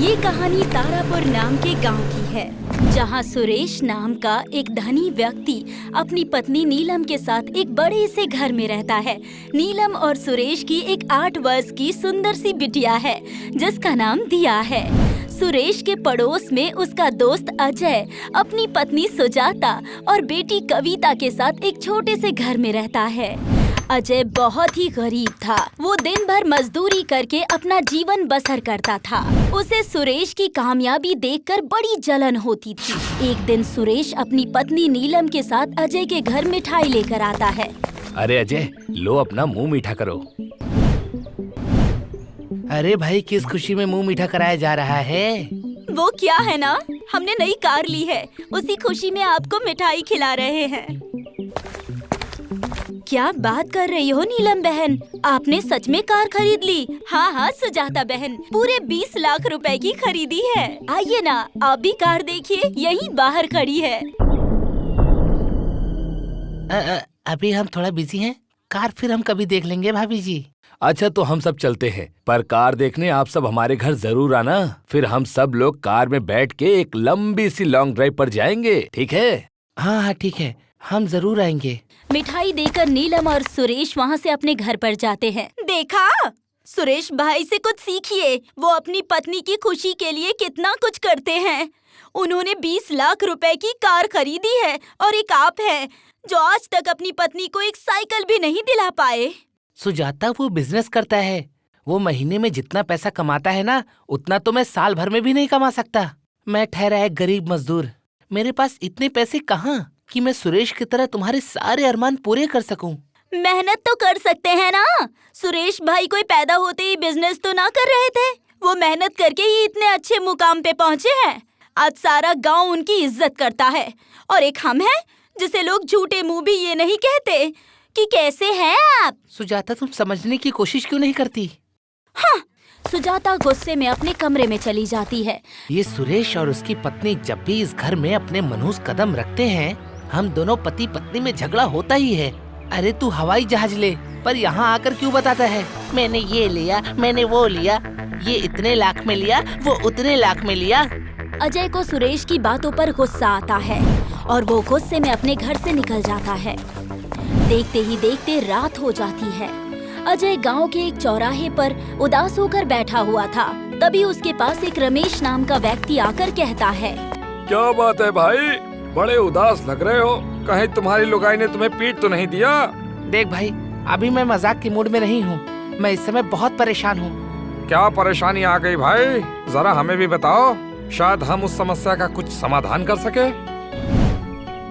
ये कहानी तारापुर नाम के गांव की है, जहां सुरेश नाम का एक धनी व्यक्ति अपनी पत्नी नीलम के साथ एक बड़े से घर में रहता है। नीलम और सुरेश की एक 8 वर्ष की सुंदर सी बिटिया है, जिसका नाम दिया है। सुरेश के पड़ोस में उसका दोस्त अजय अपनी पत्नी सुजाता और बेटी कविता के साथ एक छोटे से घर में रहता है। अजय बहुत ही गरीब था। वो दिन भर मजदूरी करके अपना जीवन बसर करता था। उसे सुरेश की कामयाबी देखकर बड़ी जलन होती थी। एक दिन सुरेश अपनी पत्नी नीलम के साथ अजय के घर मिठाई लेकर आता है। अरे अजय, लो अपना मुंह मीठा करो। अरे भाई, किस खुशी में मुंह मीठा कराया जा रहा है? वो क्या है ना, हमने नई कार ली है, उसी खुशी में आपको मिठाई खिला रहे हैं। क्या बात कर रही हो नीलम बहन, आपने सच में कार खरीद ली? हाँ सुजाता बहन, पूरे 20 लाख रुपए की खरीदी है। आइए ना, आप भी कार देखिए, यहीं बाहर खड़ी है। अभी हम थोड़ा बिजी हैं, कार फिर हम कभी देख लेंगे भाभी जी। अच्छा, तो हम सब चलते हैं, पर कार देखने आप सब हमारे घर जरूर आना। फिर हम सब लोग कार में बैठ के एक लंबी सी लॉन्ग ड्राइव पर जाएंगे, ठीक है? हाँ ठीक है, हम जरूर आएंगे। मिठाई देकर नीलम और सुरेश वहाँ से अपने घर पर जाते हैं। देखा, सुरेश भाई से कुछ सीखिए, वो अपनी पत्नी की खुशी के लिए कितना कुछ करते हैं। उन्होंने 20 लाख रुपए की कार खरीदी है और एक आप है जो आज तक अपनी पत्नी को एक साइकिल भी नहीं दिला पाए। सुजाता वो बिजनेस करता है, वो महीने में जितना पैसा कमाता है ना, उतना तो मैं साल भर में भी नहीं कमा सकता। मैं ठहरा एक गरीब मजदूर, मेरे पास इतने पैसे कहाँ कि मैं सुरेश की तरह तुम्हारे सारे अरमान पूरे कर सकूं। मेहनत तो कर सकते हैं ना। सुरेश भाई कोई पैदा होते ही बिजनेस तो ना कर रहे थे, वो मेहनत करके ही इतने अच्छे मुकाम पे पहुँचे हैं। आज सारा गांव उनकी इज्जत करता है, और एक हम हैं जिसे लोग झूठे मुंह भी ये नहीं कहते कि कैसे हैं आप। सुजाता, तुम समझने की कोशिश क्यों नहीं करती? हाँ, सुजाता गुस्से में अपने कमरे में चली जाती है। ये सुरेश और उसकी पत्नी जब भी इस घर में अपने मनहूस कदम रखते हैं, हम दोनों पति पत्नी में झगड़ा होता ही है। अरे तू हवाई जहाज ले, पर यहाँ आकर क्यों बताता है मैंने ये लिया, मैंने वो लिया, ये इतने लाख में लिया, वो उतने लाख में लिया। अजय को सुरेश की बातों पर गुस्सा आता है और वो गुस्से में अपने घर से निकल जाता है। देखते ही देखते रात हो जाती है। अजय गांव के एक चौराहे पर उदास होकर बैठा हुआ था। तभी उसके पास एक रमेश नाम का व्यक्ति आकर कहता है, क्या बात है भाई, बड़े उदास लग रहे हो, कहीं तुम्हारी लुगाई ने तुम्हें पीट तो नहीं दिया? देख भाई, अभी मैं मजाक के मूड में नहीं हूँ, मैं इस समय बहुत परेशान हूँ। क्या परेशानी आ गई भाई, जरा हमें भी बताओ, शायद हम उस समस्या का कुछ समाधान कर सके।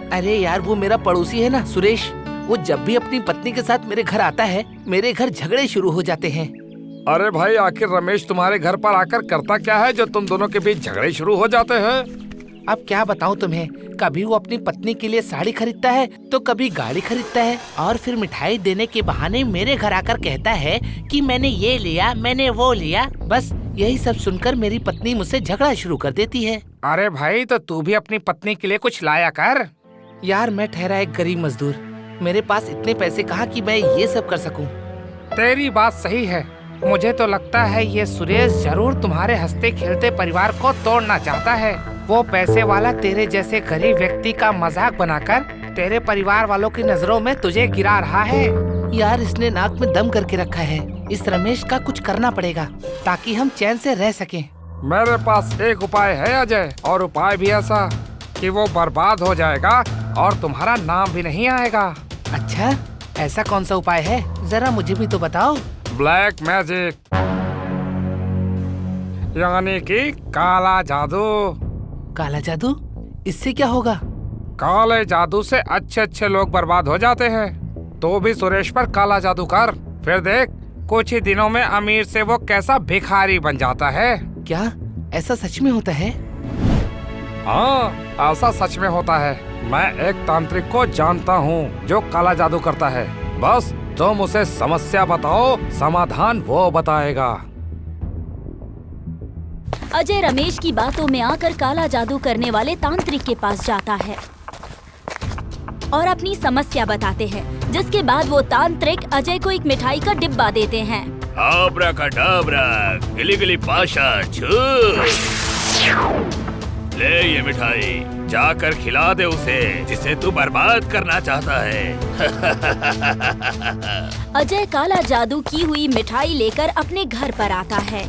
अरे यार, वो मेरा पड़ोसी है ना सुरेश, वो जब भी अपनी पत्नी के साथ मेरे घर आता है, मेरे घर झगड़े शुरू हो जाते हैं। अरे भाई, आखिर रमेश तुम्हारे घर पर आकर करता क्या है जो तुम दोनों के बीच झगड़े शुरू हो जाते हैं? अब क्या बताऊं तुम्हें, कभी वो अपनी पत्नी के लिए साड़ी खरीदता है, तो कभी गाड़ी खरीदता है, और फिर मिठाई देने के बहाने मेरे घर आकर कहता है कि मैंने ये लिया, मैंने वो लिया। बस यही सब सुनकर मेरी पत्नी मुझसे झगड़ा शुरू कर देती है। अरे भाई, तो तू भी अपनी पत्नी के लिए कुछ लाया कर। यार, मैं ठहरा एक गरीब मजदूर, मेरे पास इतने पैसे कहाँ कि मैं ये सब कर सकूं। तेरी बात सही है, मुझे तो लगता है ये सुरेश जरूर तुम्हारे हंसते खेलते परिवार को तोड़ना चाहता है। वो पैसे वाला तेरे जैसे गरीब व्यक्ति का मजाक बनाकर तेरे परिवार वालों की नजरों में तुझे गिरा रहा है। यार, इसने नाक में दम करके रखा है, इस रमेश का कुछ करना पड़ेगा ताकि हम चैन से रह सकें। मेरे पास एक उपाय है अजय, और उपाय भी ऐसा कि वो बर्बाद हो जाएगा और तुम्हारा नाम भी नहीं आएगा। अच्छा, ऐसा कौन सा उपाय है, जरा मुझे भी तो बताओ। ब्लैक मैजिक, यानी कि काला जादू। काला जादू? इससे क्या होगा? काले जादू से अच्छे अच्छे लोग बर्बाद हो जाते हैं। तो भी सुरेश पर काला जादू कर, फिर देख कुछ ही दिनों में अमीर से वो कैसा भिखारी बन जाता है। क्या ऐसा सच में होता है? हाँ, ऐसा सच में होता है। मैं एक तांत्रिक को जानता हूँ जो काला जादू करता है। बस तुम उसे समस्या बताओ, समाधान वो बताएगा। अजय रमेश की बातों में आकर काला जादू करने वाले तांत्रिक के पास जाता है और अपनी समस्या बताते हैं, जिसके बाद वो तांत्रिक अजय को एक मिठाई का डिब्बा देते हैं। आब्राकाडाब्रा, गिली गिली पाशा छू। ले ये मिठाई, जाकर खिला दे उसे जिसे तू बर्बाद करना चाहता है। अजय काला जादू की हुई मिठाई लेकर अपने घर पर आता है।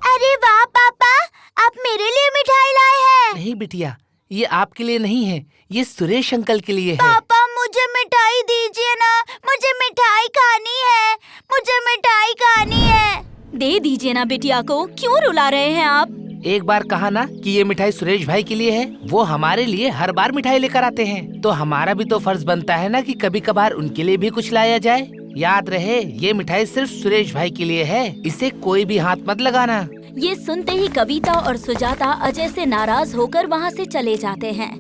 अरे वाह पापा, आप मेरे लिए मिठाई लाए हैं। नहीं बिटिया, ये आपके लिए नहीं है, ये सुरेश अंकल के लिए है। पापा मुझे मिठाई दीजिए ना, मुझे मिठाई खानी है, मुझे मिठाई खानी है। दे दीजिए ना बिटिया को, क्यों रुला रहे हैं आप? एक बार कहा ना कि ये मिठाई सुरेश भाई के लिए है। वो हमारे लिए हर बार मिठाई लेकर आते हैं, तो हमारा भी तो फर्ज बनता है ना कि कभी कभार उनके लिए भी कुछ लाया जाए। याद रहे, ये मिठाई सिर्फ सुरेश भाई के लिए है, इसे कोई भी हाथ मत लगाना। ये सुनते ही कविता और सुजाता अजय से नाराज होकर वहाँ से चले जाते हैं।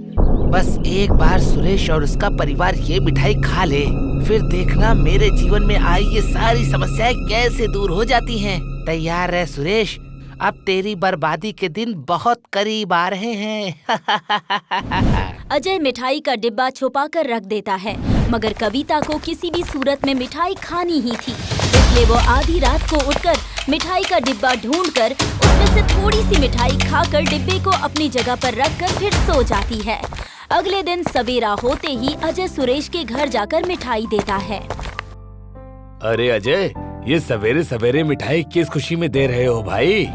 बस एक बार सुरेश और उसका परिवार ये मिठाई खा ले, फिर देखना मेरे जीवन में आई ये सारी समस्याएं कैसे दूर हो जाती हैं। तैयार है सुरेश, अब तेरी बर्बादी के दिन बहुत करीब आ रहे हैं। अजय मिठाई का डिब्बा छुपा कर रख देता है, मगर कविता को किसी भी सूरत में मिठाई खानी ही थी, इसलिए वो आधी रात को उठकर मिठाई का डिब्बा ढूंढकर उसमें से थोड़ी सी मिठाई खाकर डिब्बे को अपनी जगह पर रखकर फिर सो जाती है। अगले दिन सवेरा होते ही अजय सुरेश के घर जाकर मिठाई देता है। अरे अजय, ये सवेरे सवेरे मिठाई किस खुशी में दे रहे हो भाई?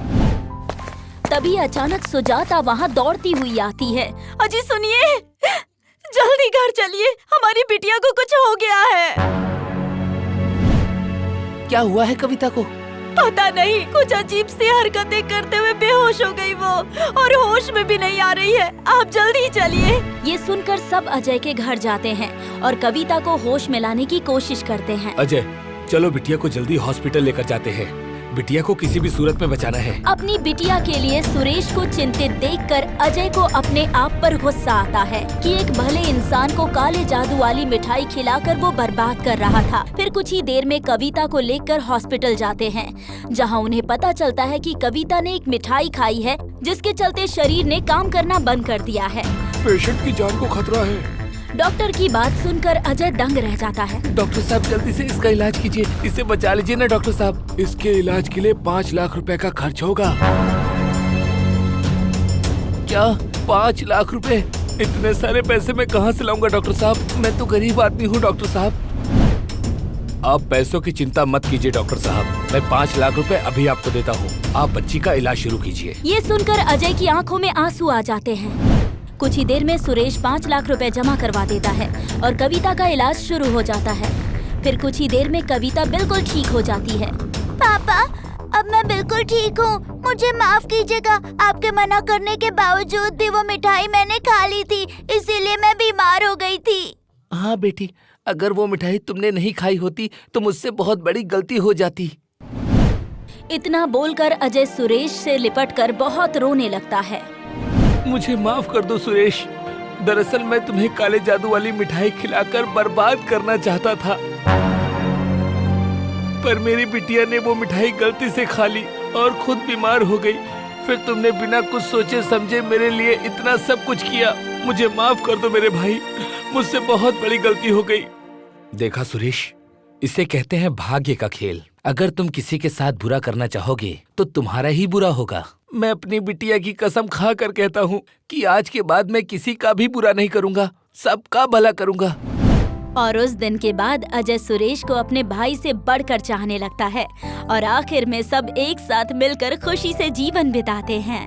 तभी अचानक सुजाता वहाँ दौड़ती हुई आती है। अजी सुनिए, जल्दी घर चलिए, हमारी बिटिया को कुछ हो गया है। क्या हुआ है कविता को? पता नहीं, कुछ अजीब सी हरकतें करते हुए बेहोश हो गई वो, और होश में भी नहीं आ रही है। आप जल्दी चलिए। ये सुनकर सब अजय के घर जाते हैं और कविता को होश में लाने की कोशिश करते हैं। अजय, चलो बिटिया को जल्दी हॉस्पिटल लेकर जाते हैं। बिटिया को किसी भी सूरत में बचाना है। अपनी बिटिया के लिए सुरेश को चिंतित देखकर अजय को अपने आप पर गुस्सा आता है कि एक भले इंसान को काले जादू वाली मिठाई खिलाकर वो बर्बाद कर रहा था। फिर कुछ ही देर में कविता को लेकर हॉस्पिटल जाते हैं, जहां उन्हें पता चलता है कि कविता ने एक मिठाई खाई है, जिसके चलते शरीर ने काम करना बंद कर दिया है। पेशेंट की जान को खतरा है। डॉक्टर की बात सुनकर अजय दंग रह जाता है। डॉक्टर साहब, जल्दी से इसका इलाज कीजिए, इसे बचा लीजिए ना डॉक्टर साहब। इसके इलाज के लिए 5 लाख रुपए का खर्च होगा। क्या 5 लाख रुपए? इतने सारे पैसे मैं कहाँ से लाऊंगा डॉक्टर साहब? मैं तो गरीब आदमी हूँ डॉक्टर साहब। आप पैसों की चिंता मत कीजिए डॉक्टर साहब, मैं 5 लाख रुपए अभी आपको देता हूँ। आप बच्ची का इलाज शुरू कीजिए। ये सुनकर अजय की आंखों में आंसू आ जाते हैं। कुछ ही देर में सुरेश 5 लाख रुपए जमा करवा देता है और कविता का इलाज शुरू हो जाता है। फिर कुछ ही देर में कविता बिल्कुल ठीक हो जाती है। पापा, अब मैं बिल्कुल ठीक हूँ, मुझे माफ कीजिएगा। आपके मना करने के बावजूद भी वो मिठाई मैंने खा ली थी, इसीलिए मैं बीमार हो गई थी। हाँ बेटी, अगर वो मिठाई तुमने नहीं खाई होती तो मुझसे बहुत बड़ी गलती हो जाती। इतना बोलकर अजय सुरेश से लिपटकर बहुत रोने लगता है। मुझे माफ कर दो सुरेश, दरअसल मैं तुम्हें काले जादू वाली मिठाई खिलाकर बर्बाद करना चाहता था, पर मेरी बिटिया ने वो मिठाई गलती से खा ली और खुद बीमार हो गई। फिर तुमने बिना कुछ सोचे समझे मेरे लिए इतना सब कुछ किया। मुझे माफ कर दो मेरे भाई, मुझसे बहुत बड़ी गलती हो गई। देखा सुरेश, इसे कहते हैं भाग्य का खेल। अगर तुम किसी के साथ बुरा करना चाहोगे तो तुम्हारा ही बुरा होगा। मैं अपनी बिटिया की कसम खा कर कहता हूँ कि आज के बाद मैं किसी का भी बुरा नहीं करूँगा, सबका भला करूँगा। और उस दिन के बाद अजय सुरेश को अपने भाई से बढ़कर चाहने लगता है और आखिर में सब एक साथ मिलकर खुशी से जीवन बिताते हैं।